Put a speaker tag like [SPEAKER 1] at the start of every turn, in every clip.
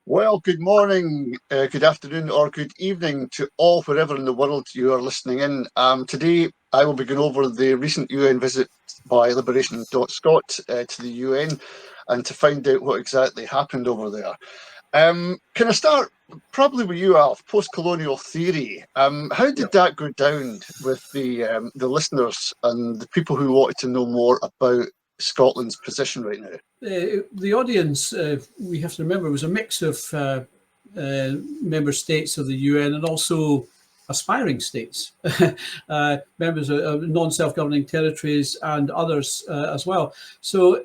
[SPEAKER 1] Well, good morning, good afternoon, or good evening to all wherever in the world you are listening in. Today, I will be going over the recent UN visit by Liberation Scott to the UN and to find out what exactly happened over there. Can I start probably with you, Alf? Post-colonial theory. How did that go down with the listeners and the people who wanted to know more about Scotland's position right now?
[SPEAKER 2] The audience, we have to remember, was a mix of member states of the UN and also aspiring states, members of non-self-governing territories and others as well. So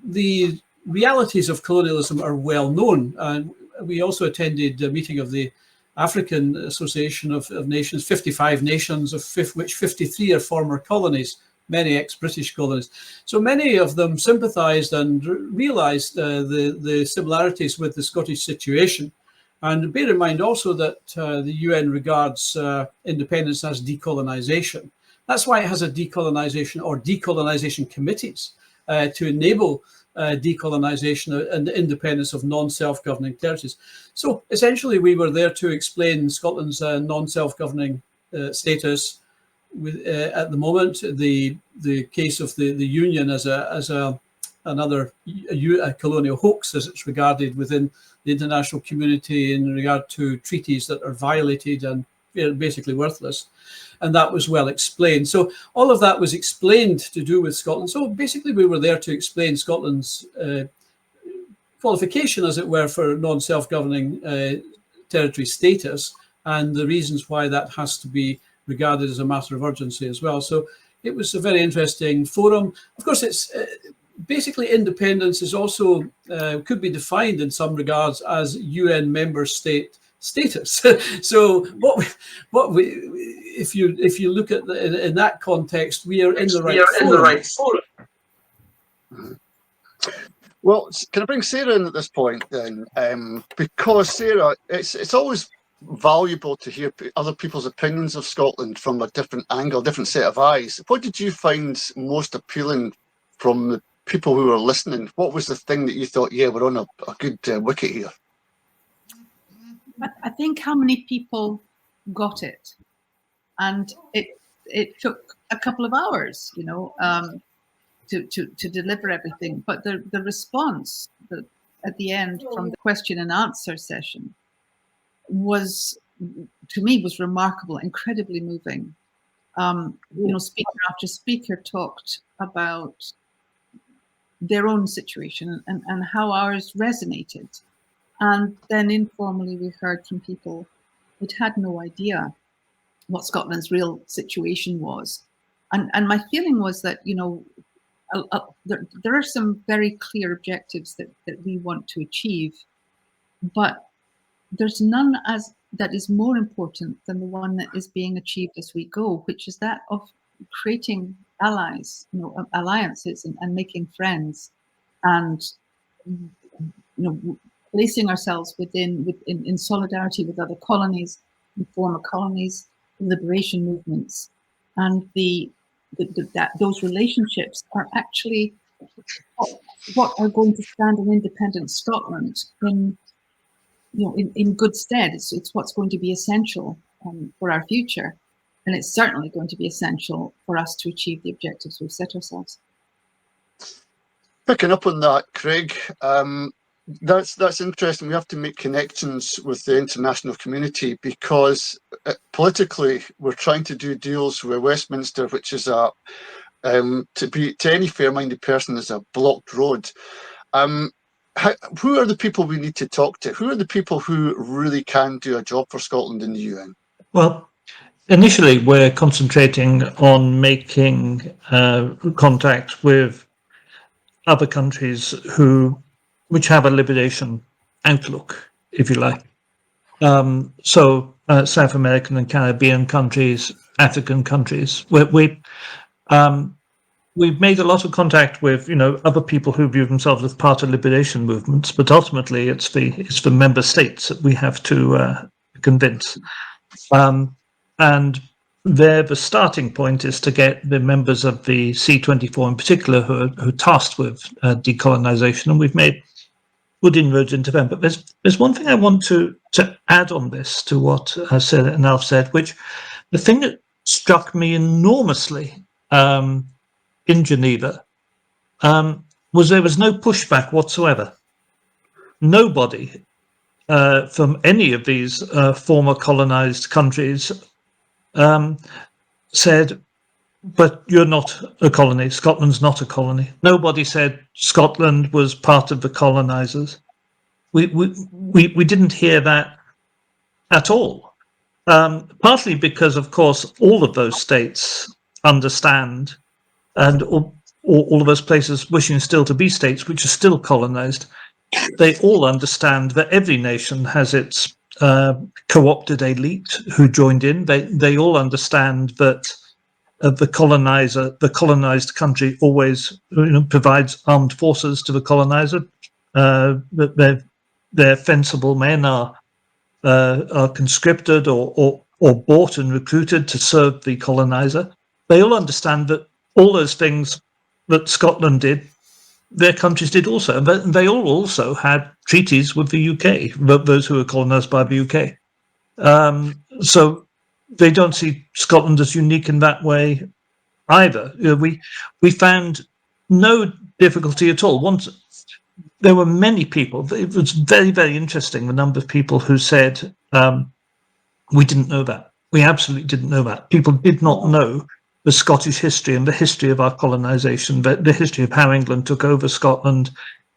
[SPEAKER 2] the realities of colonialism are well known. And we also attended a meeting of the African Association of Nations, 55 nations, of which 53 are former colonies, many ex-British colonies. So many of them sympathised and realised the similarities with the Scottish situation. And bear in mind also that the UN regards independence as decolonisation. That's why it has a decolonisation or decolonisation committees to enable decolonisation and the independence of non-self-governing territories. So essentially we were there to explain Scotland's non-self-governing status, with at the moment the case of the Union as another colonial hoax, as it's regarded within the international community in regard to treaties that are violated and basically worthless, and that was well explained. So all of that was explained to do with Scotland. So basically we were there to explain Scotland's qualification, as it were, for non-self-governing territory status and the reasons why that has to be regarded as a matter of urgency as well. So it was a very interesting forum. Of course, it's basically independence is also could be defined in some regards as UN member state status. So if you look at in that context, we are in the right forum.
[SPEAKER 1] Well, can I bring Sarah in at this point then? Because Sarah, it's always valuable to hear other people's opinions of Scotland from a different angle, different set of eyes. What did you find most appealing from the people who were listening? What was the thing that you thought, yeah, we're on a good wicket here?
[SPEAKER 3] I think how many people got it, and it took a couple of hours, to deliver everything. But the response at the end from the question and answer session was, to me, was remarkable, incredibly moving. Speaker after speaker talked about their own situation and how ours resonated. And then informally we heard from people who'd had no idea what Scotland's real situation was. And my feeling was that, there are some very clear objectives that we want to achieve, but there's none that is more important than the one that is being achieved as we go, which is that of creating allies, alliances and making friends, and placing ourselves in solidarity with other colonies, and former colonies, liberation movements, and that those relationships are actually what are going to stand an independent Scotland in good stead. It's what's going to be essential for our future, and it's certainly going to be essential for us to achieve the objectives we've set ourselves.
[SPEAKER 1] Picking up on that, Craig, that's interesting. We have to make connections with the international community because politically we're trying to do deals with Westminster, which is to any fair-minded person is a blocked road. Who are the people we need to talk to? Who are the people who really can do a job for Scotland in the UN?
[SPEAKER 4] Well, initially we're concentrating on making contact with other countries which have a liberation outlook, if you like. South American and Caribbean countries, African countries. We've made a lot of contact with, other people who view themselves as part of liberation movements, but ultimately it's the member states that we have to convince. And there, the starting point is to get the members of the C24 in particular who are tasked with decolonisation, and we've made good inroads into them. But there's one thing I want to add on this to what Sarah and Alf said, which the thing that struck me enormously in Geneva was there was no pushback whatsoever. Nobody from any of these former colonized countries said, but you're not a colony. Scotland's not a colony. Nobody said Scotland was part of the colonizers. We didn't hear that at all. Partly because, of course, all of those states understand, and all of those places wishing still to be states which are still colonized, they all understand that every nation has its co-opted elite who joined in. They all understand that the colonized country always provides armed forces to the colonizer. That their fencible men are conscripted or bought and recruited to serve the colonizer. They all understand that all those things that Scotland did, their countries did also. But they all also had treaties with the UK, those who were colonized by the UK. So they don't see Scotland as unique in that way either. We found no difficulty at all. Once there were many people. It was very, very interesting, the number of people who said, we didn't know that. We absolutely didn't know that. People did not know the Scottish history and the history of our colonisation, the history of how England took over Scotland,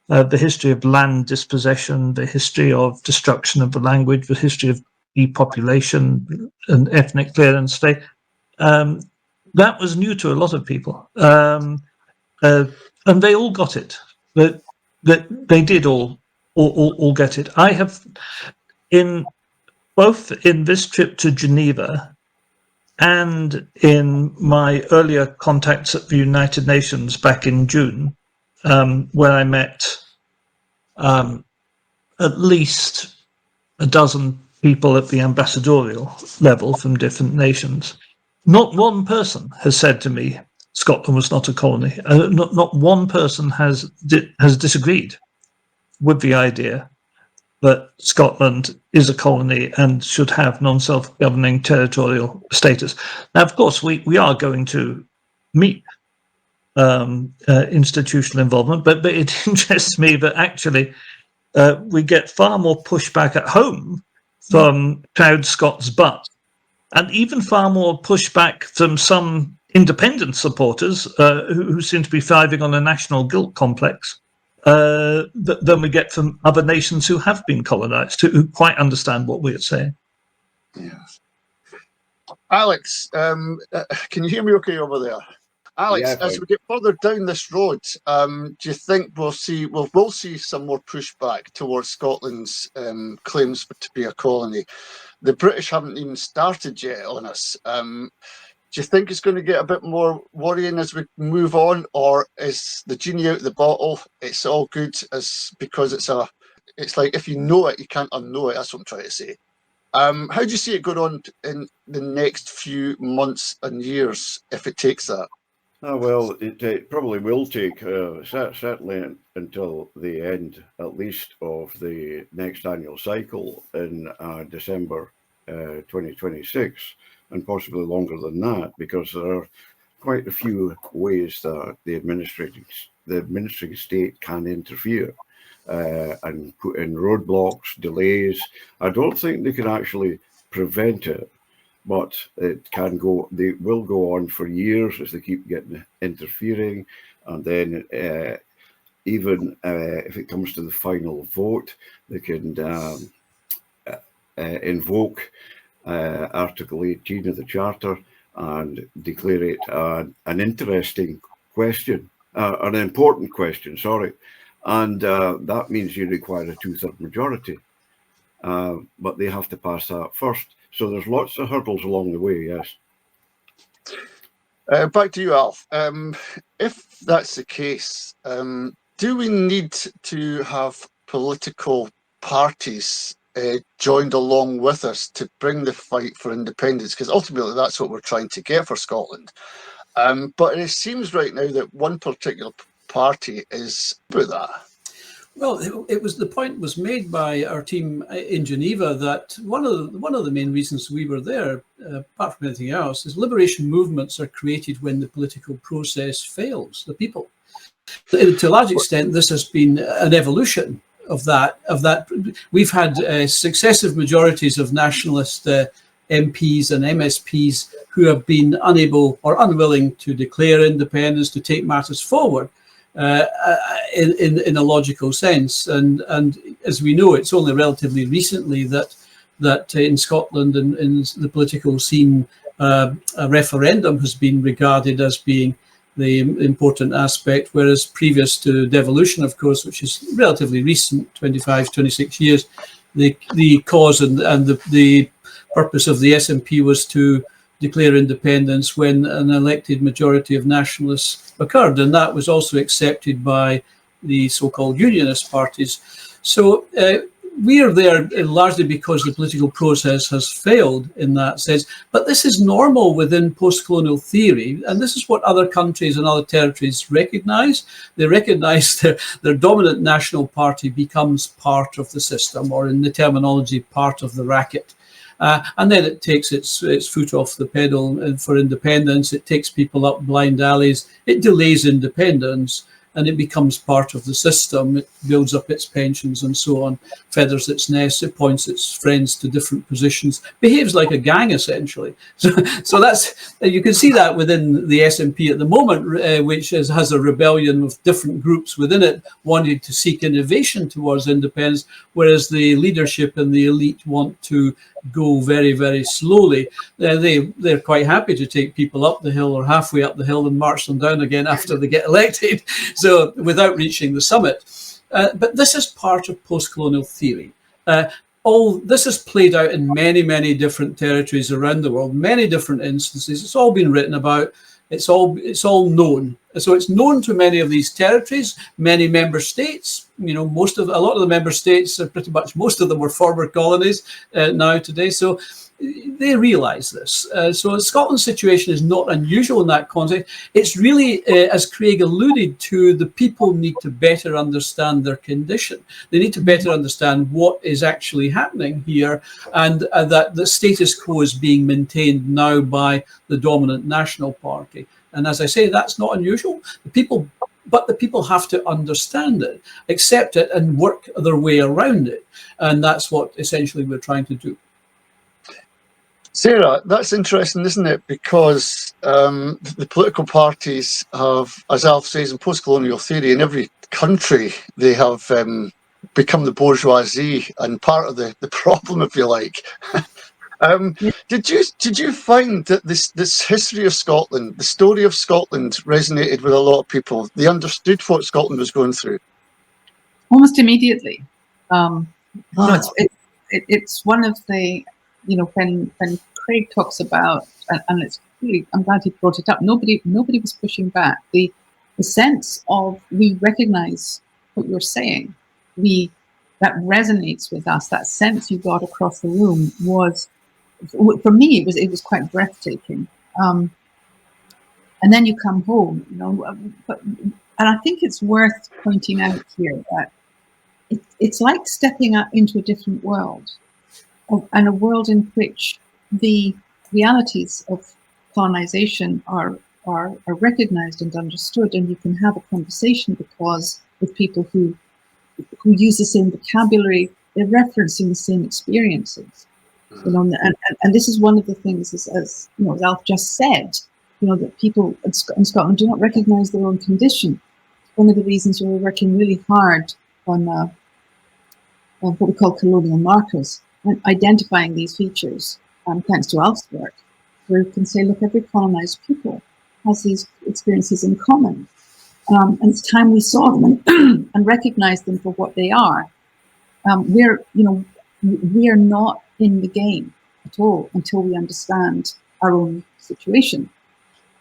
[SPEAKER 4] the history of land dispossession, the history of destruction of the language, the history of depopulation and ethnic clearance. That was new to a lot of people. And they all got it. That they did all get it. I have, in both in this trip to Geneva and in my earlier contacts at the United Nations back in June, where I met at least a dozen people at the ambassadorial level from different nations, not one person has said to me Scotland was not a colony. Not one person has disagreed with the idea that Scotland is a colony and should have non-self-governing territorial status. Now, of course, we are going to meet institutional involvement, but it interests me that actually we get far more pushback at home from proud Scots, and even far more pushback from some independent supporters who seem to be thriving on a national guilt complex than we get from other nations who have been colonised, who quite understand what we're saying.
[SPEAKER 1] Yeah. Alex, can you hear me okay over there? Alex,
[SPEAKER 5] Yeah,
[SPEAKER 1] as we get further down this road, do you think we'll see some more pushback towards Scotland's claims to be a colony? The British haven't even started yet on us. Do you think it's going to get a bit more worrying as we move on, or is the genie out of the bottle? It's all good because it's like if you know it, you can't unknow it. That's what I'm trying to say. How do you see it going on in the next few months and years if it takes that?
[SPEAKER 5] Oh, well, it probably will take certainly until the end, at least, of the next annual cycle in December 2026, and possibly longer than that, because there are quite a few ways that the administrating state can interfere and put in roadblocks, delays. I don't think they can actually prevent it, but it can go. They will go on for years as they keep getting interfering, and then even if it comes to the final vote, they can invoke Article 18 of the Charter and declare it an interesting question, an important question. Sorry, and that means you require a 2/3 majority, but they have to pass that first. So there's lots of hurdles along the way, yes.
[SPEAKER 1] Back to you, Alf. If that's the case, do we need to have political parties joined along with us to bring the fight for independence? Because ultimately that's what we're trying to get for Scotland. But it seems right now that one particular party is about that.
[SPEAKER 2] Well, it was the point was made by our team in Geneva that one of the main reasons we were there, apart from anything else, is liberation movements are created when the political process fails the people. To a large extent, this has been an evolution of that. We've had successive majorities of nationalist MPs and MSPs who have been unable or unwilling to declare independence, to take matters forward in a logical sense. And as we know, it's only relatively recently that in Scotland and in the political scene, a referendum has been regarded as being the important aspect, whereas previous to devolution, of course, which is relatively recent, 25, 26 years, the cause and the purpose of the SNP was to declare independence when an elected majority of nationalists occurred, and that was also accepted by the so-called unionist parties. So we are there largely because the political process has failed in that sense. But this is normal within post-colonial theory, and this is what other countries and other territories recognize. They recognize their dominant national party becomes part of the system, or in the terminology, part of the racket. And then it takes its foot off the pedal for independence. It takes people up blind alleys. It delays independence, and it becomes part of the system. It builds up its pensions and so on, feathers its nest, it points its friends to different positions, behaves like a gang, essentially. So that's, you can see that within the SNP at the moment, which has a rebellion of different groups within it wanting to seek innovation towards independence, whereas the leadership and the elite want to go very, very slowly. They're quite happy to take people up the hill or halfway up the hill and march them down again after they get elected, so without reaching the summit. But this is part of post-colonial theory. All this is played out in many, many different territories around the world, many different instances. It's all been written about. It's all known. So it's known to many of these territories, many member states. You know, a lot of the member states, pretty much most of them were former colonies now today. So they realise this. So Scotland's situation is not unusual in that context. It's really, as Craig alluded to, the people need to better understand their condition. They need to better understand what is actually happening here, and that the status quo is being maintained now by the dominant National Party. And as I say, that's not unusual. But the people have to understand it, accept it, and work their way around it. And that's what essentially we're trying to do.
[SPEAKER 1] Sarah, that's interesting, isn't it? Because the political parties have, as Alf says, in post-colonial theory, in every country, they have become the bourgeoisie, and part of the problem, if you like. Did you find that this history of Scotland, the story of Scotland, resonated with a lot of people? They understood what Scotland was going through
[SPEAKER 3] almost immediately. It's one of the, you know, when Craig talks about, and it's really, I'm glad he brought it up. Nobody was pushing back. The sense of, we recognise what you're saying. That resonates with us. That sense you got across the room was, for me, it was quite breathtaking. And then you come home, you know. And I think it's worth pointing out here that it's like stepping up into a different world, and a world in which the realities of colonization are recognized and understood, and you can have a conversation with people who use the same vocabulary, they're referencing the same experiences. You know, and this is one of the things, as you know, as Alf just said, you know, that people in Scotland do not recognise their own condition. One of the reasons we're working really hard on what we call colonial markers, and identifying these features, thanks to Alf's work, where we can say, look, every colonised people has these experiences in common. And it's time we saw them and recognised them for what they are. We are not in the game at all until we understand our own situation.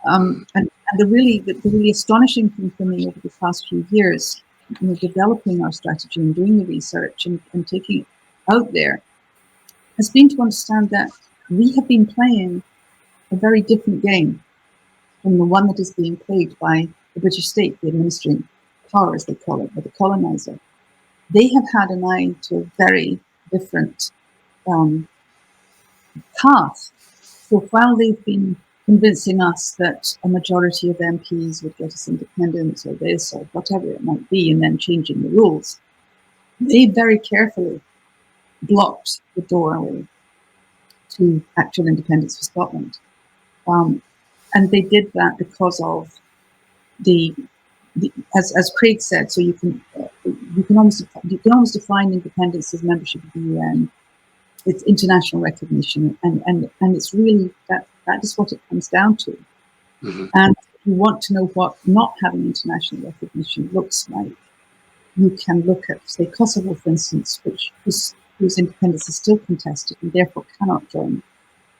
[SPEAKER 3] And the really astonishing thing for me over the past few years, you know, developing our strategy and doing the research and taking it out there, has been to understand that we have been playing a very different game from the one that is being played by the British state, the administering power, as they call it, or the colonizer. they have had an eye to a very different path. So while they've been convincing us that a majority of MPs would get us independence or this or whatever it might be, and then changing the rules, they very carefully blocked the doorway to actual independence for Scotland. And they did that because of as Craig said, so you can almost define independence as membership of the UN. It's international recognition, and it's really that is what it comes down to.
[SPEAKER 1] Mm-hmm.
[SPEAKER 3] And if you want to know what not having international recognition looks like, you can look at, say, Kosovo, for instance, whose independence is still contested and therefore cannot join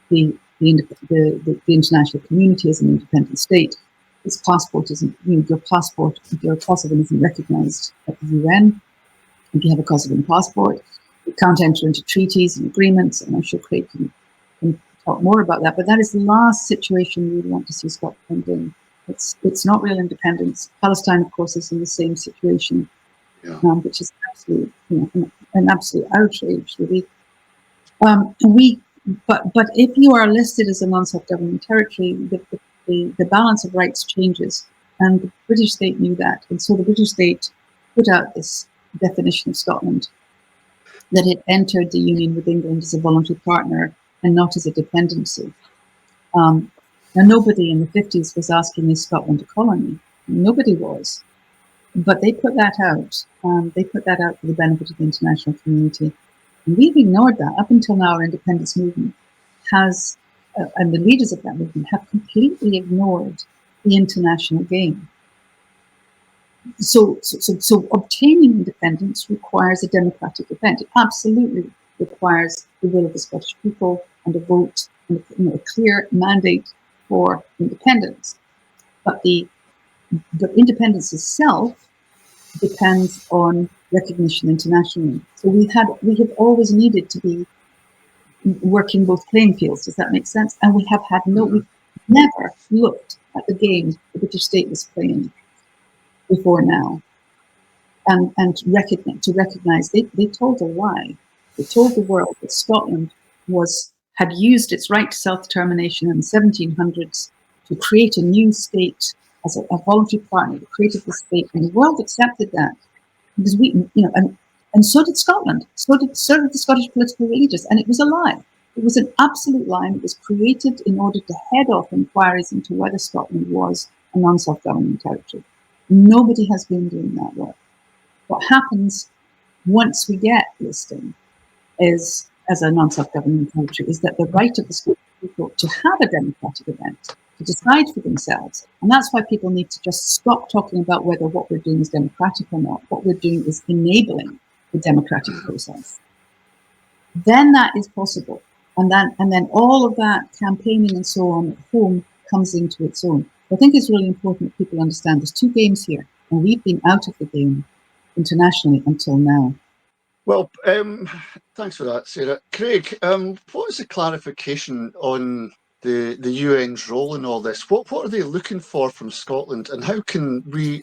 [SPEAKER 3] the international community as an independent state. Its passport isn't, your Kosovan isn't recognised at the UN. If you have a Kosovan passport, you can't enter into treaties and agreements, and I'm sure Craig can talk more about that. But that is the last situation we would want to see Scotland in. It's not real independence. Palestine, of course, is in the same situation, which is absolute, an absolute outrage, really. But if you are listed as a non-self-governing territory, the balance of rights changes, and the British state knew that, and so the British state put out this definition of Scotland, that it entered the union with England as a voluntary partner and not as a dependency. Now, nobody in the 50s was asking, is Scotland a colony? Nobody was. But they put that out. They put that out for the benefit of the international community. And we've ignored that. Up until now, our independence movement has, and the leaders of that movement have completely ignored the international game. So obtaining independence requires a democratic event. It absolutely requires the will of the Scottish people and a vote and a clear mandate for independence. But the independence itself depends on recognition internationally. So we have always needed to be working both playing fields. Does that make sense? And we have had we've never looked at the game the British state was playing before now, and recognize they told a lie. They told the world that Scotland had used its right to self-determination in the 1700s to create a new state as a voluntary partner. They created the state, and the world accepted that because and so did Scotland. So did the Scottish political leaders, and it was a lie. It was an absolute lie, and it was created in order to head off inquiries into whether Scotland was a non-self-governing territory. Nobody has been doing that work. What happens once we get listing is, as a non-self-governing territory, is that the right of the Scottish people to have a democratic event, to decide for themselves, and that's why people need to just stop talking about whether what we're doing is democratic or not. What we're doing is enabling the democratic process. Then that is possible, and then all of that campaigning and so on at home comes into its own. I think it's really important that people understand there's two games here, and we've been out of the game internationally until now.
[SPEAKER 1] Well, thanks for that, Sarah. Craig, what is the clarification on the UN's role in all this? What are they looking for from Scotland, and how can we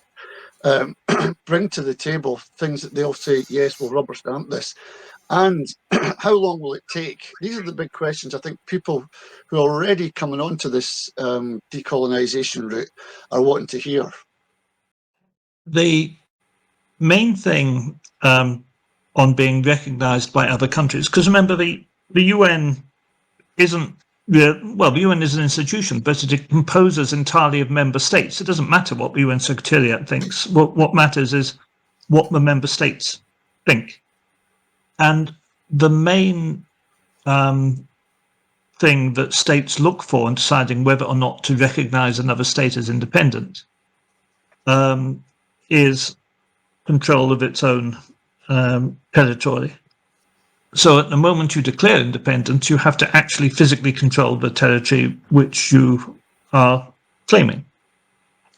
[SPEAKER 1] bring to the table things that they'll say, yes, we'll rubber stamp this? And how long will it take? These are the big questions I think people who are already coming onto this decolonisation route are wanting to hear.
[SPEAKER 4] The main thing on being recognised by other countries, because remember, the UN isn't, the UN is an institution, but it composes entirely of member states. It doesn't matter what the UN Secretariat thinks. What matters is what the member states think. And the main thing that states look for in deciding whether or not to recognise another state as independent is control of its own territory. So at the moment you declare independence, you have to actually physically control the territory which you are claiming.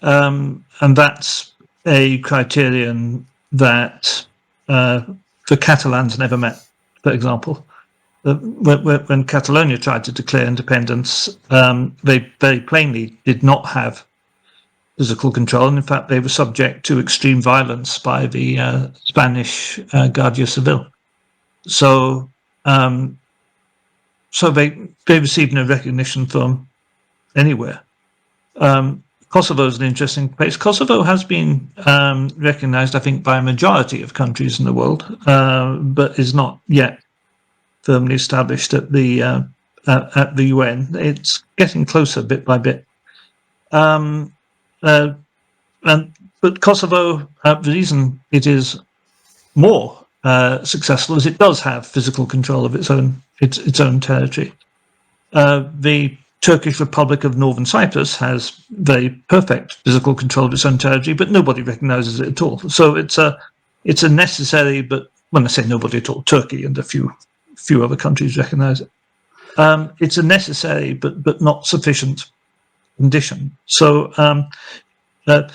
[SPEAKER 4] And that's a criterion that the Catalans never met, for example. When Catalonia tried to declare independence, they very plainly did not have physical control, and in fact they were subject to extreme violence by the Spanish Guardia Civil. So they received no recognition from anywhere. Kosovo is an interesting place. Kosovo has been recognized, I think, by a majority of countries in the world, but is not yet firmly established at the UN. It's getting closer bit by bit. But Kosovo, the reason it is more successful is it does have physical control of its own territory. The Turkish Republic of Northern Cyprus has very perfect physical control of its own territory, but nobody recognises it at all. So it's a necessary, but when I say nobody at all, Turkey and a few other countries recognise it. It's a necessary but not sufficient condition. So, but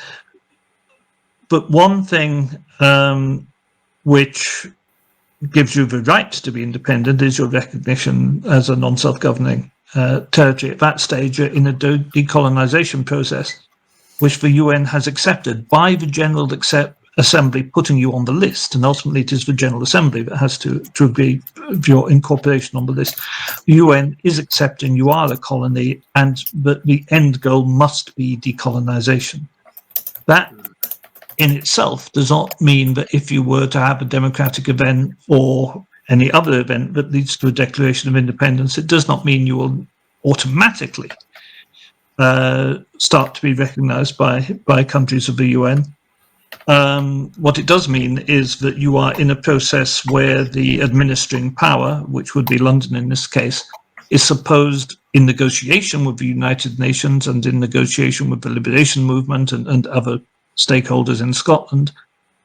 [SPEAKER 4] one thing which gives you the right to be independent is your recognition as a non-self-governing territory. At that stage, you're in a decolonisation process, which the UN has accepted by the General Assembly, putting you on the list, and ultimately it is the General Assembly that has to agree with your incorporation on the list. The UN is accepting you are a colony, and that the end goal must be decolonisation. That in itself does not mean that if you were to have a democratic event or any other event that leads to a declaration of independence, it does not mean you will automatically start to be recognised by countries of the UN. What it does mean is that you are in a process where the administering power, which would be London in this case, is supposed, in negotiation with the United Nations and in negotiation with the Liberation Movement and other stakeholders in Scotland,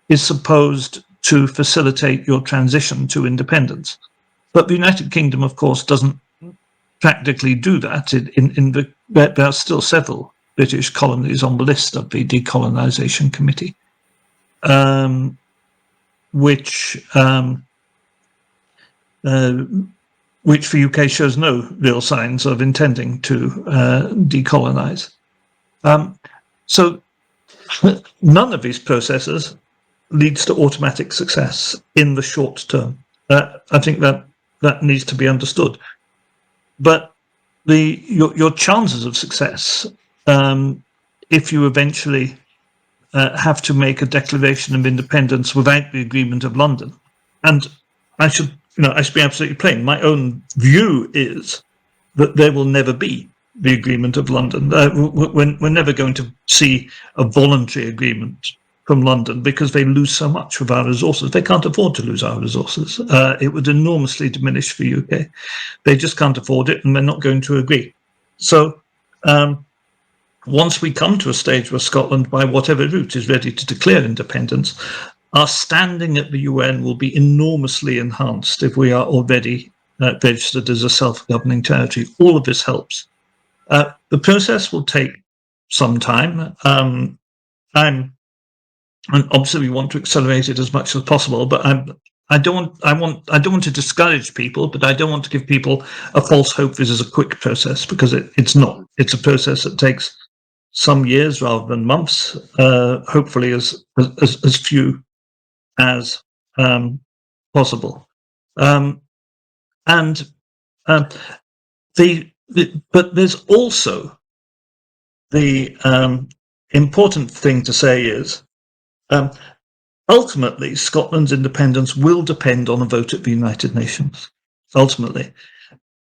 [SPEAKER 4] is supposed to facilitate your transition to independence. But the United Kingdom, of course, doesn't practically do that. There are still several British colonies on the list of the Decolonisation Committee, which the UK shows no real signs of intending to decolonise. So none of these processes leads to automatic success in the short term. I think that needs to be understood. But your chances of success, if you eventually have to make a declaration of independence without the agreement of London, and I should be absolutely plain. My own view is that there will never be the agreement of London. We're never going to see a voluntary agreement from London because they lose so much of our resources. They can't afford to lose our resources. It would enormously diminish the UK. They just can't afford it, and they're not going to agree. So once we come to a stage where Scotland, by whatever route, is ready to declare independence, our standing at the UN will be enormously enhanced if we are already registered as a self-governing territory. All of this helps. The process will take some time. And obviously we want to accelerate it as much as possible, but I don't want to discourage people, but I don't want to give people a false hope this is a quick process, because it's not. It's a process that takes some years rather than months, hopefully as few as possible. But there's also the important thing to say is ultimately Scotland's independence will depend on a vote at the United Nations. Ultimately.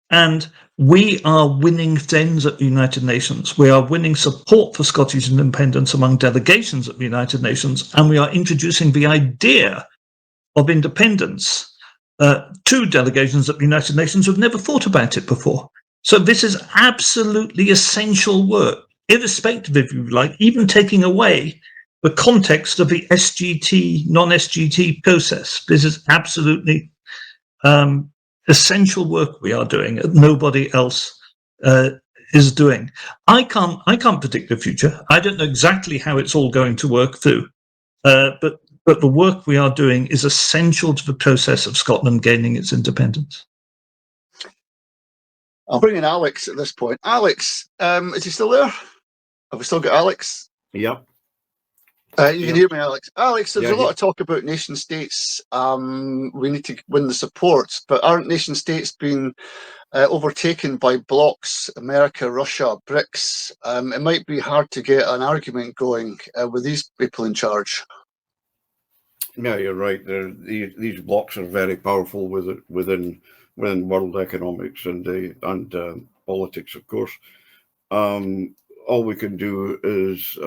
[SPEAKER 4] And we are winning friends at the United Nations. We are winning support for Scottish independence among delegations at the United Nations, and we are introducing the idea of independence to delegations at the United Nations who've never thought about it before. So this is absolutely essential work, irrespective, if you like, even taking away the context of the SGT, non-SGT process. This is absolutely essential work we are doing that nobody else is doing. I can't predict the future. I don't know exactly how it's all going to work through, but the work we are doing is essential to the process of Scotland gaining its independence.
[SPEAKER 1] I'll bring in Alex at this point. Alex, is he still there? Have we still got Alex?
[SPEAKER 5] Yep.
[SPEAKER 1] You can hear me, Alex. Alex, there's a lot
[SPEAKER 5] Yeah.
[SPEAKER 1] of talk about nation states. We need to win the support, but aren't nation states being overtaken by blocs, America, Russia, BRICS? It might be hard to get an argument going with these people in charge.
[SPEAKER 5] Yeah, you're right. These blocks are very powerful within world economics and politics, of course. All we can do is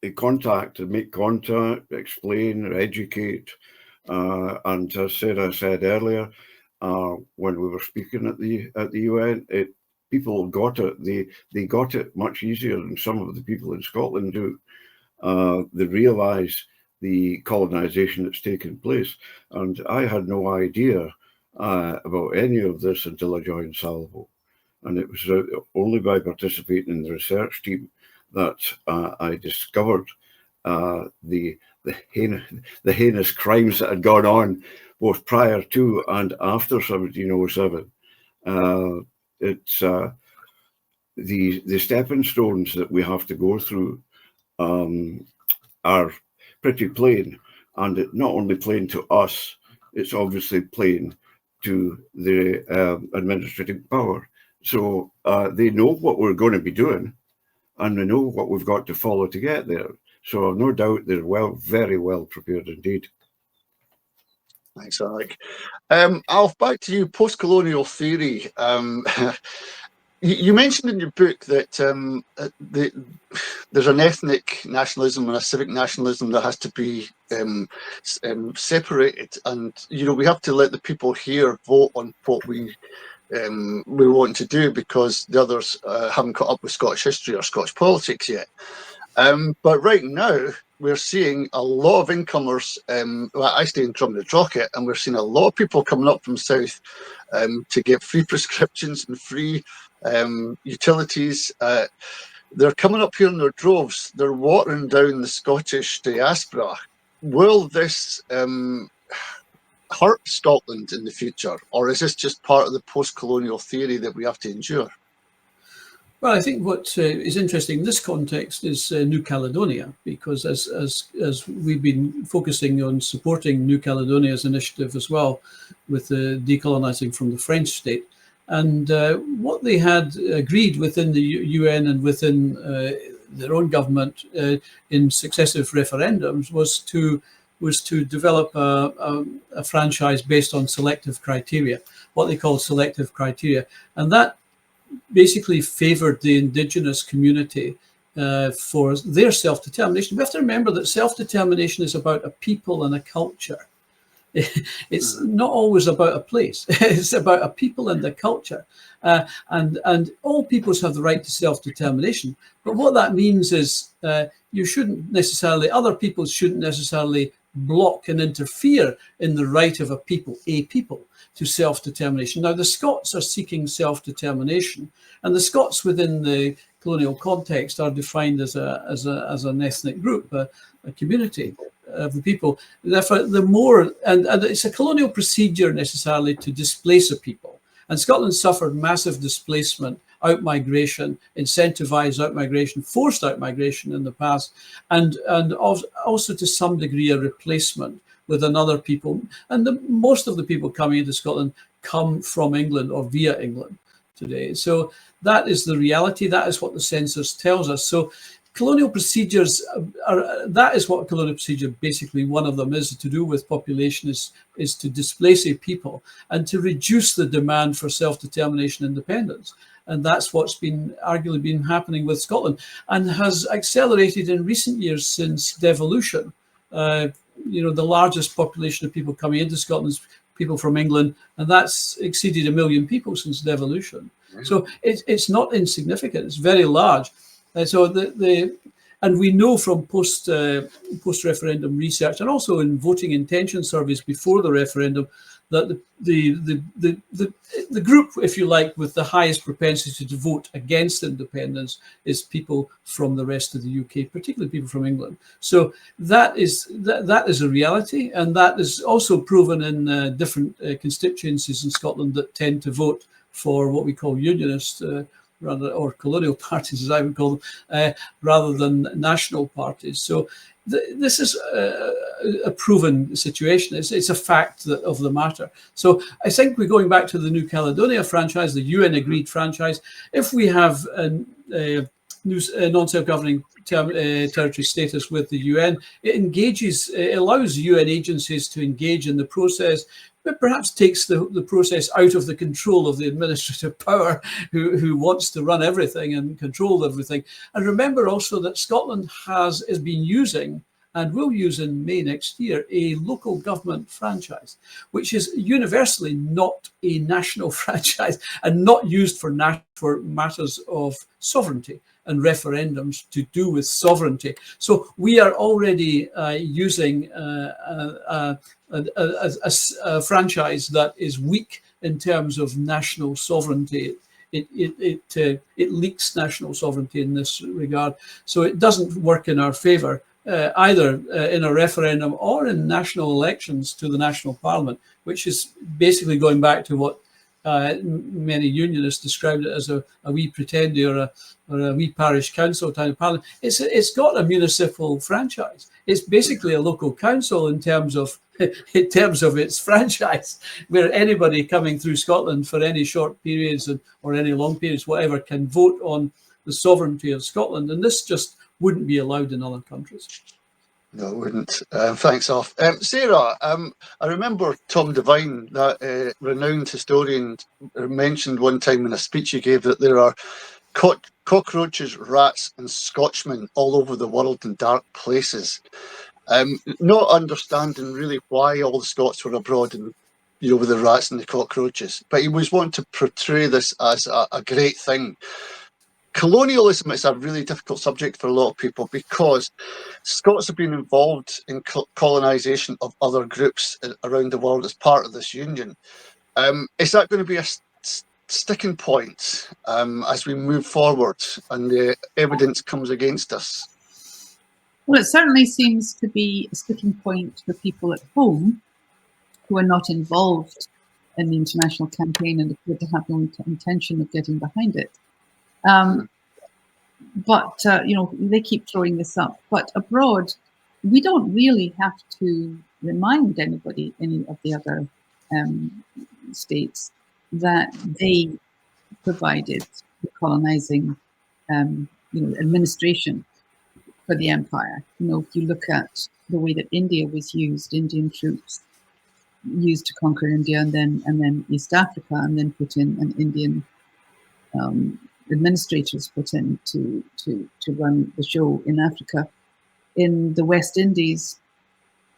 [SPEAKER 5] make contact, explain, educate, and as Sarah said earlier, when we were speaking at the UN, people got it. They got it much easier than some of the people in Scotland do. They realise the colonisation that's taken place, and I had no idea about any of this until I joined Salvo, and it was only by participating in the research team that I discovered the heinous crimes that had gone on both prior to and after 1707. It's the stepping stones that we have to go through are pretty plain, and it not only plain to us, it's obviously plain to the administrative power. So they know what we're going to be doing, and they know what we've got to follow to get there. So no doubt they're very well prepared indeed.
[SPEAKER 1] Thanks, Alec. Alf, back to you. Post-colonial theory. You mentioned in your book that there's an ethnic nationalism and a civic nationalism that has to be separated, and we have to let the people here vote on what we want to do, because the others haven't caught up with Scottish history or Scottish politics yet. But right now, we're seeing a lot of incomers. Well, I stay in Drumnadrochit, and we're seeing a lot of people coming up from south to get free prescriptions and free utilities. They're coming up here in their droves. They're watering down the Scottish diaspora. Will this hurt Scotland in the future, or is this just part of the post-colonial theory that we have to endure?
[SPEAKER 2] Well, I think what is interesting in this context is New Caledonia, because as we've been focusing on supporting New Caledonia's initiative as well with the decolonising from the French state, and what they had agreed within the UN and within their own government in successive referendums was to develop a franchise based on selective criteria, what they call selective criteria, and that basically favoured the indigenous community for their self-determination. We have to remember that self-determination is about a people and a culture. It's not always about a place. It's about a people and a culture. And all peoples have the right to self-determination. But what that means is other peoples shouldn't necessarily block and interfere in the right of a people to self-determination. Now, the Scots are seeking self-determination, and the Scots within the colonial context are defined as an ethnic group, a community of the people. Therefore, and it's a colonial procedure necessarily to displace a people. And Scotland suffered massive displacement, out-migration, incentivized out-migration, forced out-migration in the past, and also to some degree a replacement with another people. And most of the people coming into Scotland come from England or via England today. So that is the reality. That is what the census tells us. So colonial procedures that is what a colonial procedure, basically one of them is to do with population, is to displace a people and to reduce the demand for self-determination independence. And that's what's arguably been happening with Scotland, and has accelerated in recent years since devolution. The largest population of people coming into Scotland is people from England, and that's exceeded 1 million people since devolution. So it's not insignificant; it's very large. And we know from post-referendum research, and also in voting intention surveys before the referendum, that the group, if you like, with the highest propensity to vote against independence is people from the rest of the UK, particularly people from England. So that is a reality, and that is also proven in different constituencies in Scotland that tend to vote for what we call unionist rather, or colonial parties, as I would call them, rather than national parties. So this is a proven situation. It's a fact of the matter. So I think we're going back to the New Caledonia franchise, the UN agreed franchise. If we have a non-self-governing territory status with the UN, it allows UN agencies to engage in the process, but perhaps takes the process out of the control of the administrative power who wants to run everything and control everything. And remember also that Scotland has been using and will use in May next year a local government franchise, which is universally not a national franchise and not used for matters of sovereignty and referendums to do with sovereignty. So we are already using a franchise that is weak in terms of national sovereignty. It leaks national sovereignty in this regard. So it doesn't work in our favour, either in a referendum or in national elections to the national parliament, which is basically going back to what many unionists described it as a wee pretendy or a wee parish council type of parliament. It's got a municipal franchise. It's basically a local council in terms of its franchise, where anybody coming through Scotland for any short periods or any long periods, whatever, can vote on the sovereignty of Scotland, and this just wouldn't be allowed in other countries.
[SPEAKER 1] No, it wouldn't. Thanks, Alf. Sarah, I remember Tom Devine, that renowned historian, mentioned one time in a speech he gave that there are cockroaches, rats and Scotchmen all over the world in dark places. Not understanding really why all the Scots were abroad and, with the rats and the cockroaches, but he was wanting to portray this as a great thing. Colonialism is a really difficult subject for a lot of people because Scots have been involved in colonisation of other groups around the world as part of this union. Is that going to be a sticking point as we move forward and the evidence comes against us?
[SPEAKER 3] Well, it certainly seems to be a sticking point for people at home who are not involved in the international campaign and appear to have no intention of getting behind it. But they keep throwing this up. But abroad, we don't really have to remind any of the other states, that they provided the colonizing, administration for the empire. If you look at the way that India was used, Indian troops used to conquer India and then East Africa, and then put in an Indian administrators put in to run the show in Africa. In the West Indies,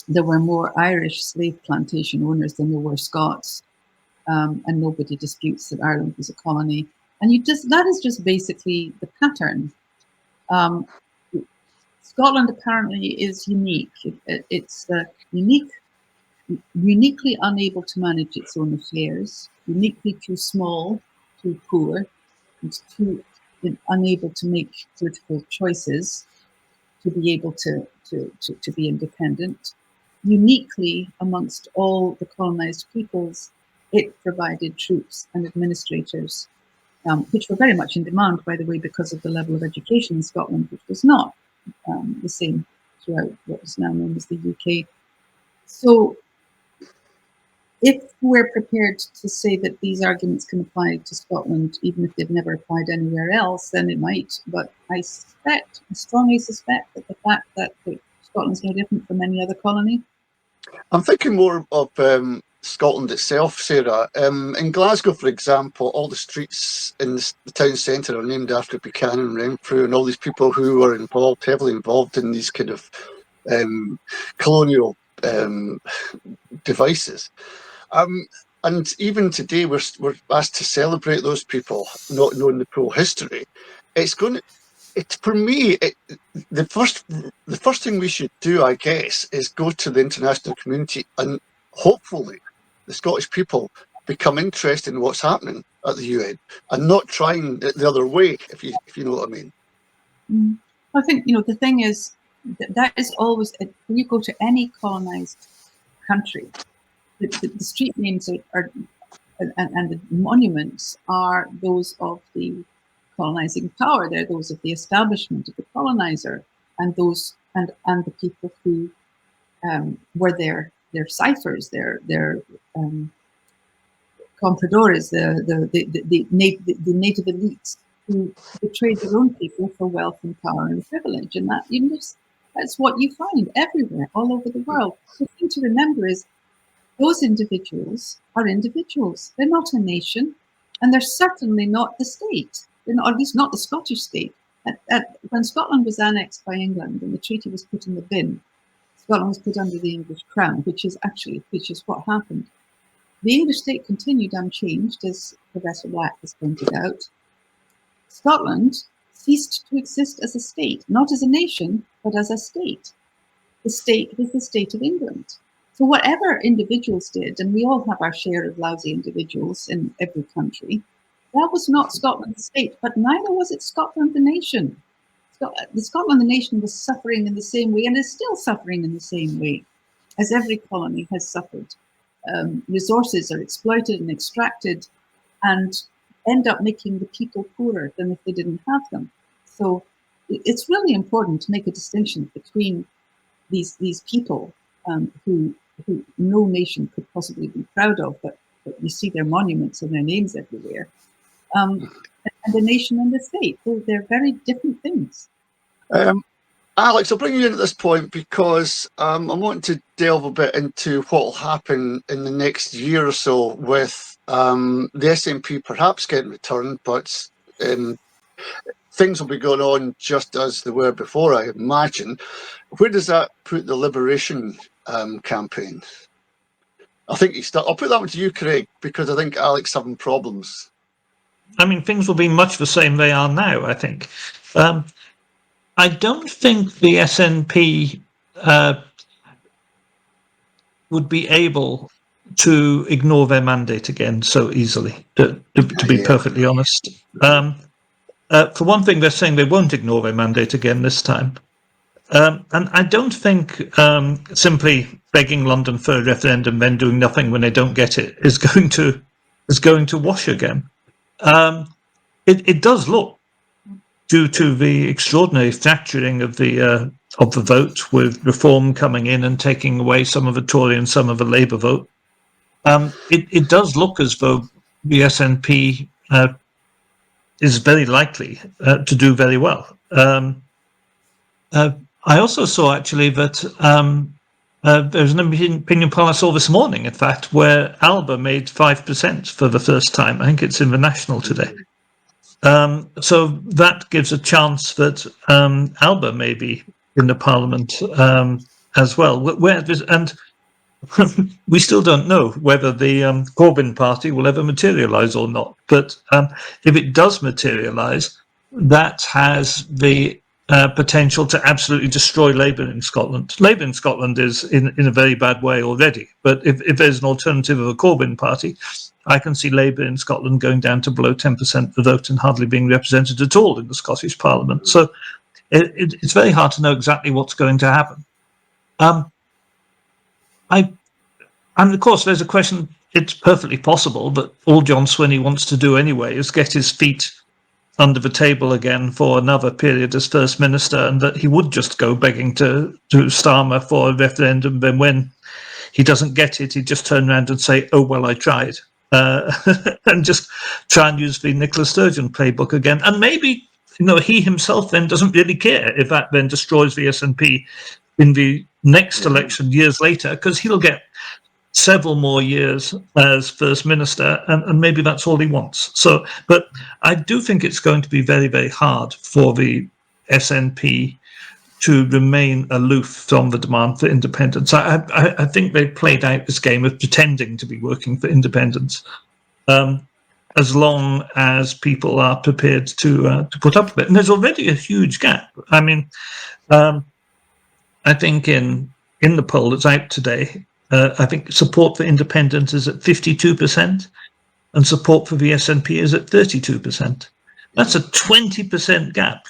[SPEAKER 3] there were more Irish slave plantation owners than there were Scots, and nobody disputes that Ireland was a colony. And that is just basically the pattern. Scotland apparently is unique. It's uniquely unable to manage its own affairs, uniquely too small, too poor, and too unable to make political choices to be able to be independent. Uniquely amongst all the colonized peoples, it provided troops and administrators, which were very much in demand, by the way, because of the level of education in Scotland, which was not the same throughout what is now known as the UK. So if we're prepared to say that these arguments can apply to Scotland, even if they've never applied anywhere else, then it might. But I strongly suspect that the fact that Scotland's no different from any other colony.
[SPEAKER 1] I'm thinking more of Scotland itself, Sarah. In Glasgow, for example, all the streets in the town centre are named after Buchanan, Renfrew, and all these people who were heavily involved in these kind of colonial devices. And even today, we're asked to celebrate those people, not knowing the full history. For me, the first thing we should do, I guess, is go to the international community and hopefully the Scottish people become interested in what's happening at the UN and not trying it the other way, if you know what I mean.
[SPEAKER 3] I think, the thing is, that is always, when you go to any colonized country, the street names are and the monuments are those of the colonizing power. They're those of the establishment, of the colonizer, and those and the people who were their ciphers, their compradores, the native elites who betrayed their own people for wealth and power and privilege. And that, that's what you find everywhere, all over the world. The thing to remember is those individuals are individuals. They're not a nation, and they're certainly not the state. They're not, at least not the Scottish state. When Scotland was annexed by England and the treaty was put in the bin, Scotland was put under the English crown, which is what happened. The English state continued unchanged, as Professor Black has pointed out. Scotland ceased to exist as a state, not as a nation, but as a state. The state was the state of England. So whatever individuals did, and we all have our share of lousy individuals in every country, that was not Scotland the state, but neither was it Scotland the nation. Scotland the nation was suffering in the same way and is still suffering in the same way as every colony has suffered. Resources are exploited and extracted and end up making the people poorer than if they didn't have them. So it's really important to make a distinction between these people who no nation could possibly be proud of, but you see their monuments and their names everywhere, and the nation and the state. So they're very different things.
[SPEAKER 1] Alex, I'll bring you in at this point because I want to delve a bit into what will happen in the next year or so with the SNP perhaps getting returned, but things will be going on just as they were before, I imagine. Where does that put the Liberation campaign? I think I'll put that one to you, Craig, because I think Alex having problems.
[SPEAKER 4] I mean, things will be much the same they are now, I think. I don't think the SNP would be able to ignore their mandate again so easily, to be perfectly honest. For one thing, they're saying they won't ignore their mandate again this time. And I don't think simply begging London for a referendum, then doing nothing when they don't get it, is going to wash again. It does look, due to the extraordinary fracturing of the vote, with Reform coming in and taking away some of the Tory and some of the Labour vote, it does look as though the SNP is very likely to do very well. I also saw actually that there's an opinion poll I saw this morning, in fact, where Alba made 5% for the first time. I think it's in the National today. So that gives a chance that Alba may be in the Parliament as well. And we still don't know whether the Corbyn party will ever materialise or not. But if it does materialise, that has the potential to absolutely destroy Labour in Scotland. Labour in Scotland is in a very bad way already. But if there's an alternative of a Corbyn party, I can see Labour in Scotland going down to below 10% of the vote and hardly being represented at all in the Scottish Parliament. So it's very hard to know exactly what's going to happen. And of course, there's a question. It's perfectly possible that all John Swinney wants to do anyway is get his feet under the table again for another period as First Minister, and that he would just go begging to Starmer for a referendum. Then when he doesn't get it, he'd just turn around and say, "Oh, well, I tried." And just try and use the Nicola Sturgeon playbook again. And maybe, he himself then doesn't really care if that then destroys the SNP in the next election years later, because he'll get several more years as First Minister, and maybe that's all he wants. So, but I do think it's going to be very, very hard for the SNP to remain aloof from the demand for independence. I think they've played out this game of pretending to be working for independence, as long as people are prepared to put up with it. And there's already a huge gap. I mean, I think in the poll that's out today, I think support for independence is at 52%, and support for the SNP is at 32%. That's a 20% gap.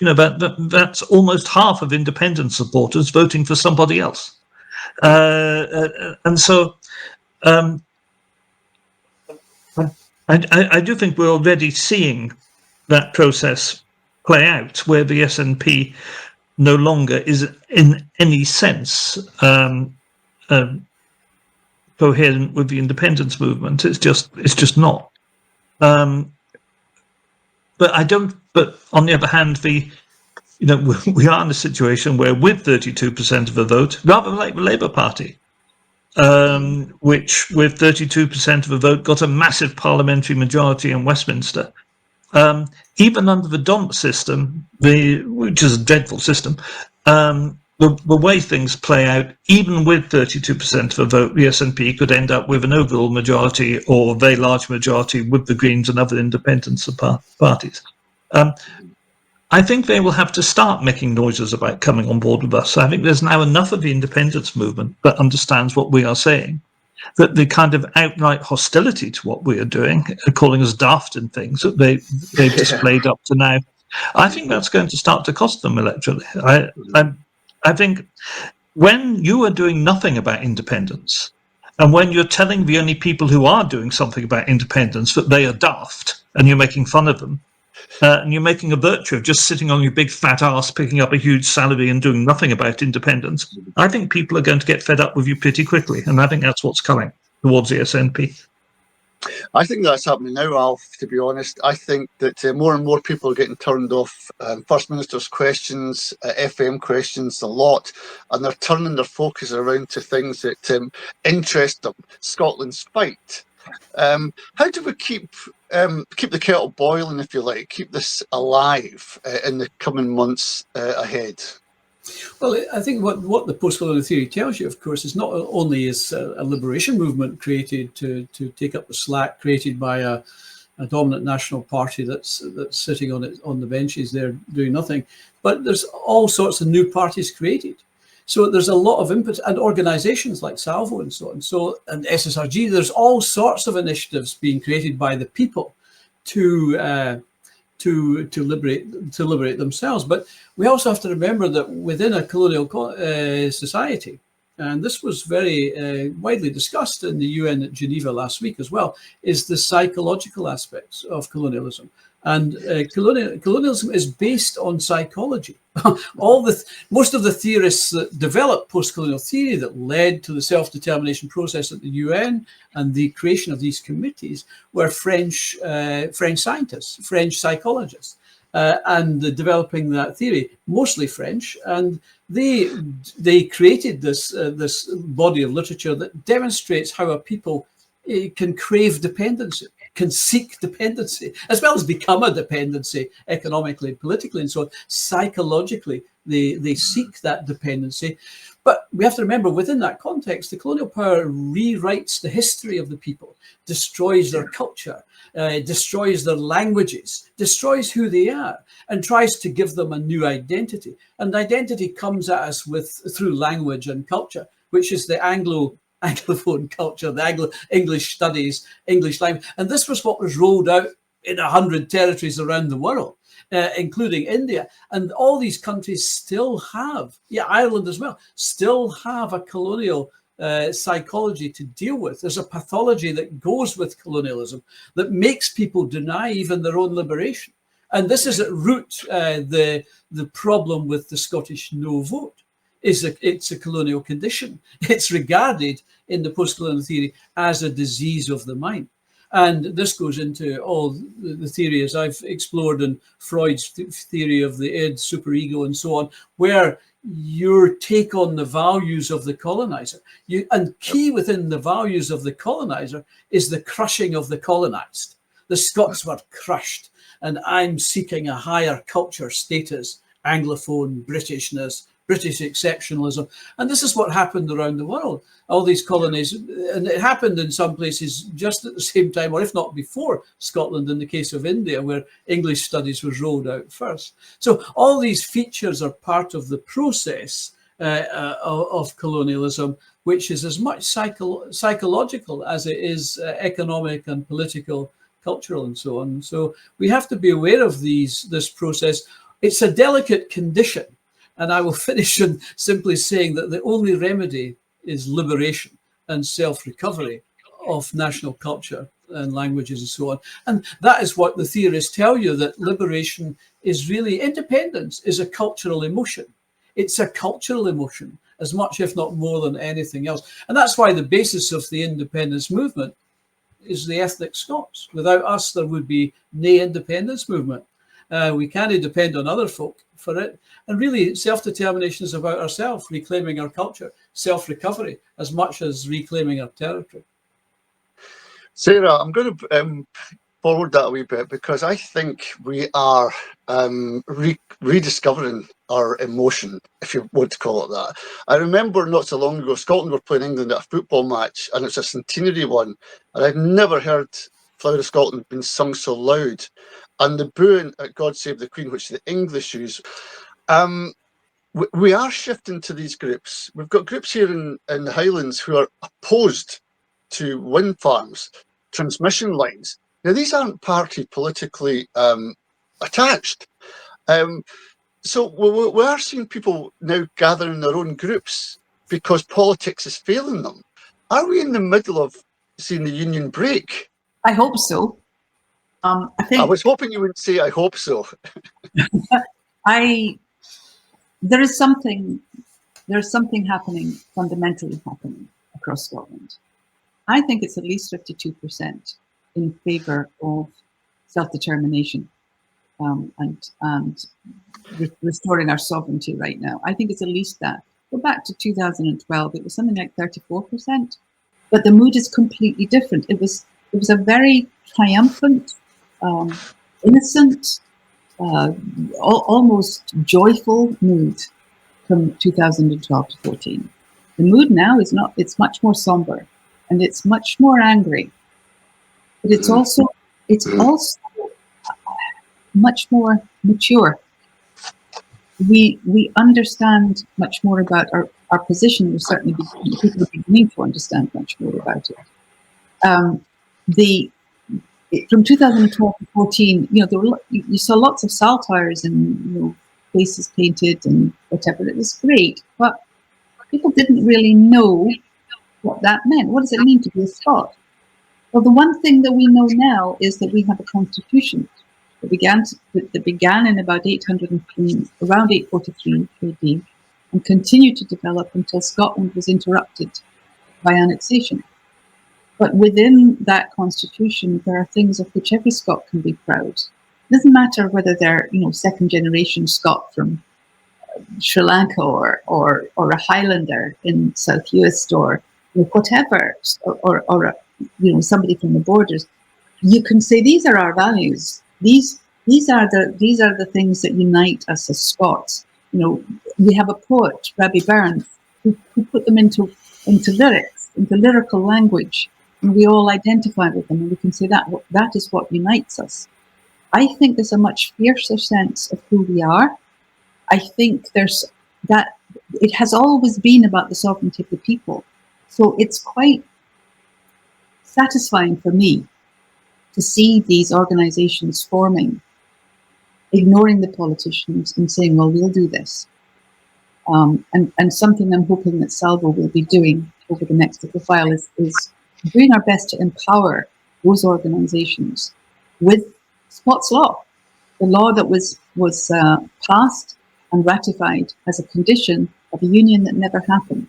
[SPEAKER 4] That's almost half of independent supporters voting for somebody else. And so I do think we're already seeing that process play out, where the SNP no longer is in any sense coherent with the independence movement. It's just not. But I don't. But on the other hand, we are in a situation where, with 32% of the vote, rather like the Labour Party, which with 32% of the vote got a massive parliamentary majority in Westminster. Even under the DONT system, which is a dreadful system, the way things play out, even with 32% of the vote, the SNP could end up with an overall majority or a very large majority with the Greens and other independence parties. I think they will have to start making noises about coming on board with us. I think there's now enough of the independence movement that understands what we are saying, that the kind of outright hostility to what we are doing, calling us daft and things that they've displayed up to now, I think that's going to start to cost them electorally. I think when you are doing nothing about independence, and when you're telling the only people who are doing something about independence that they are daft, and you're making fun of them, and you're making a virtue of just sitting on your big fat ass, picking up a huge salary and doing nothing about independence, I think people are going to get fed up with you pretty quickly. And I think that's what's coming towards the SNP.
[SPEAKER 1] I think that's happening now, Alf, to be honest. I think that more and more people are getting turned off First Minister's questions, FM questions a lot, and they're turning their focus around to things that interest them. Scotland's fight. How do we keep the kettle boiling, if you like, keep this alive in the coming months ahead?
[SPEAKER 2] Well, I think what the post-colonial theory tells you, of course, is not only is a liberation movement created to take up the slack created by a dominant national party that's sitting on the benches there doing nothing, but there's all sorts of new parties created. So there's a lot of input, and organisations like Salvo and so on, and SSRG. There's all sorts of initiatives being created by the people to liberate themselves. But we also have to remember that within a colonial society, and this was very widely discussed in the UN at Geneva last week as well, is the psychological aspects of colonialism. And colonialism is based on psychology. Most of the theorists that developed post-colonial theory that led to the self-determination process at the UN and the creation of these committees were French scientists, French psychologists, and developing that theory, mostly French. And they created this body of literature that demonstrates how a people can crave dependency, can seek dependency, as well as become a dependency economically, politically, and so on. Psychologically, they seek that dependency. But we have to remember, within that context, the colonial power rewrites the history of the people, destroys their culture, destroys their languages, destroys who they are, and tries to give them a new identity. And identity comes at us through language and culture, which is the Anglophone culture, the English studies, English language. And this was what was rolled out in 100 territories around the world, including India. And all these countries still have, Ireland as well, still have a colonial psychology to deal with. There's a pathology that goes with colonialism that makes people deny even their own liberation. And this is at root the problem with the Scottish no vote. It's a colonial condition. It's regarded in the post-colonial theory as a disease of the mind. And this goes into all the theories I've explored in Freud's theory of the id, superego, and so on, where your take on the values of the colonizer. And key within the values of the colonizer is the crushing of the colonized. The Scots were crushed, and I'm seeking a higher culture status, Anglophone, Britishness, British exceptionalism. And this is what happened around the world. All these colonies, and it happened in some places just at the same time, or if not before Scotland, in the case of India, where English studies was rolled out first. So all these features are part of the process of colonialism, which is as much psychological as it is economic and political, cultural, and so on. So we have to be aware of this process. It's a delicate condition. And I will finish on simply saying that the only remedy is liberation and self-recovery of national culture and languages and so on. And that is what the theorists tell you, that liberation is really, independence is a cultural emotion. It's a cultural emotion as much, if not more than anything else. And that's why the basis of the independence movement is the ethnic Scots. Without us, there would be no independence movement. We can't depend on other folk for it. And really, self-determination is about ourselves, reclaiming our culture, self-recovery, as much as reclaiming our territory.
[SPEAKER 1] Sarah, I'm going to forward that a wee bit, because I think we are rediscovering our emotion, if you want to call it that. I remember not so long ago, Scotland were playing England at a football match, and it's a centenary one, and I've never heard Flower of Scotland being sung so loud. And the booing at God Save the Queen, which the English use, we are shifting to these groups. We've got groups here in the Highlands who are opposed to wind farms, transmission lines. Now, these aren't party politically attached. So we are seeing people now gathering their own groups because politics is failing them. Are we in the middle of seeing the union break?
[SPEAKER 3] I hope so. I think
[SPEAKER 1] I was hoping you would say, I hope so.
[SPEAKER 3] There's something happening, fundamentally happening across Scotland. I think it's at least 52% in favour of self-determination and restoring our sovereignty right now. I think it's at least that. Go back to 2012, it was something like 34%, but the mood is completely different. It was a very triumphant, innocent, almost joyful mood from 2012 to 14. The mood now is not, it's much more somber and it's much more angry, but it's also much more mature. We understand much more about our position. We're certainly people are beginning to understand much more about it. From 2012 to 14, you saw lots of saltires and faces painted and whatever. It was great, but people didn't really know what that meant. What does it mean to be a Scot? Well, the one thing that we know now is that we have a constitution that began in about around 843 AD, and continued to develop until Scotland was interrupted by annexation. But within that constitution, there are things of which every Scot can be proud. It doesn't matter whether they're, second generation Scot from Sri Lanka or a Highlander in South Uist or whatever, or somebody from the borders. You can say these are our values. These are the things that unite us as Scots. We have a poet, Rabbi Burns, who put them into lyrics, into lyrical language, and we all identify with them, and we can say that is what unites us. I think there's a much fiercer sense of who we are. I think there's that it has always been about the sovereignty of the people. So it's quite satisfying for me to see these organizations forming, ignoring the politicians and saying, well, we'll do this. And something I'm hoping that Salvo will be doing over the next little while is doing our best to empower those organizations with Scots law, the law that was passed and ratified as a condition of a union that never happened.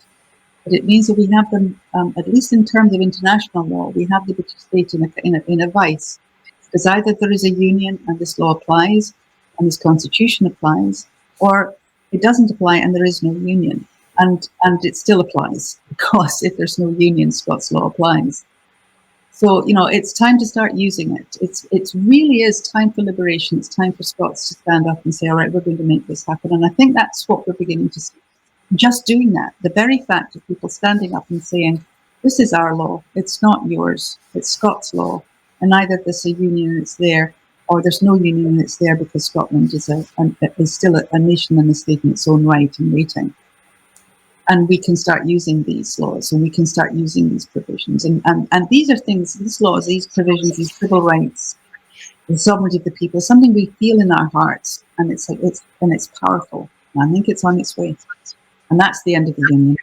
[SPEAKER 3] But it means that we have them, at least in terms of international law, we have the British state in a vice. Because either there is a union and this law applies and this constitution applies, or it doesn't apply and there is no union. And it still applies, because if there's no union, Scots law applies. So, it's time to start using it. It really is time for liberation. It's time for Scots to stand up and say, all right, we're going to make this happen. And I think that's what we're beginning to see. Just doing that, the very fact of people standing up and saying, this is our law, it's not yours, it's Scots law, and either there's a union and it's there, or there's no union and it's there because Scotland is still a nation and a state in its own right and waiting. And we can start using these laws, and we can start using these provisions. And these are things, these laws, these provisions, these civil rights, the sovereignty of the people, something we feel in our hearts, and it's powerful. And I think it's on its way. And that's the end of the union.